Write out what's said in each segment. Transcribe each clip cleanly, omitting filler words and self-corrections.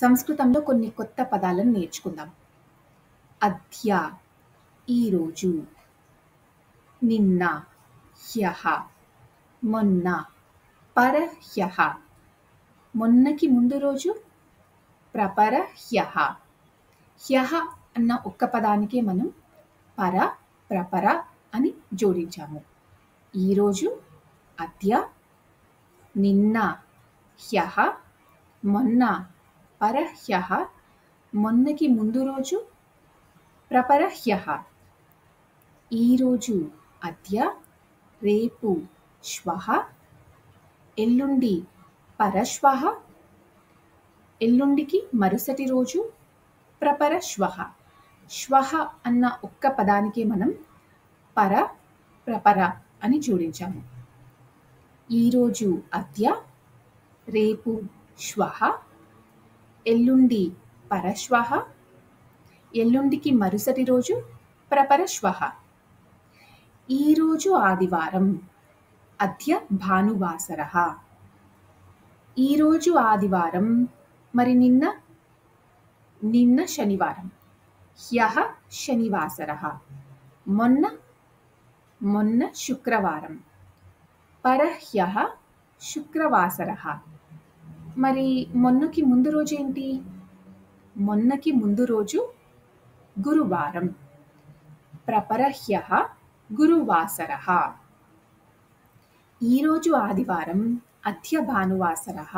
సంస్కృతంలో కొన్ని కొత్త పదాలను నేర్చుకుందాం. అద్య ఈరోజు, నిన్న హ్యః మొన్న, పరహ్యః మొన్నకి ముందు రోజు, ప్రపరహ్యః. హ్యః అన్న ఒక్క పదానికే మనం పర, ప్రపర అని జోడించాము. ఈరోజు అద్య, నిన్న హ్యః, మొన్న పరహ్యః, మొన్నకి ముందు రోజు ప్రపరహ్యః. ఈరోజు అద్య, రేపు శ్వః, ఎల్లుండి పరశ్వః, ఎల్లుండికి మరుసటి రోజు ప్రపరశ్వః. శ్వః అన్న ఒక్క పదానికే మనం పర, ప్రపర అని జోడించాము. ఈరోజు అద్య, రేపు శ్వః, ఎల్లుండి పరశ్వః, ఎల్లుండికి మరుసటి రోజు ప్రపరశ్వః. ఈరోజు ఆదివారం, అద్య భానువాసరః. ఈరోజు ఆదివారం, మరి నిన్న శనివారం, హ్యః శనివాసరః. మొన్న శుక్రవారం, పరహ్యః శుక్రవాసరః. మరి మొన్నకి ముందు రోజు ఏంటి? మొన్నకి ముందు రోజు గురువారం, ప్రపరహ్యః గురువాసరః. ఈరోజు ఆదివారం, అద్య భానువాసరః.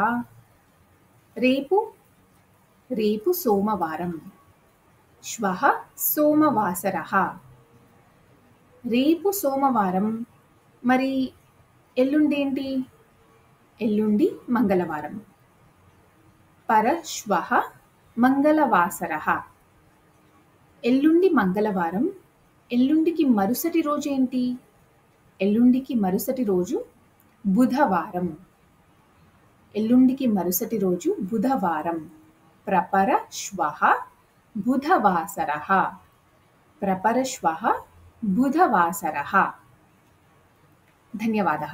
రేపు సోమవారం, శ్వః సోమవాసరః. రేపు సోమవారం, మరి ఎల్లుండి ఏంటి? ఎల్లుండి మంగళవారం, పరశ్వః మంగళవాసరః. ఎల్లుండి మంగళవారం, ఎల్లుండికి మరుసటి రోజు ఏంటి? ఎల్లుండికి మరుసటి రోజు బుధవారం. ఎల్లుండికి మరుసటి రోజు బుధవారం, ప్రపరశ్వః బుధవాసరః. ప్రపరశ్వః బుధవాసరః. ధన్యవాదः.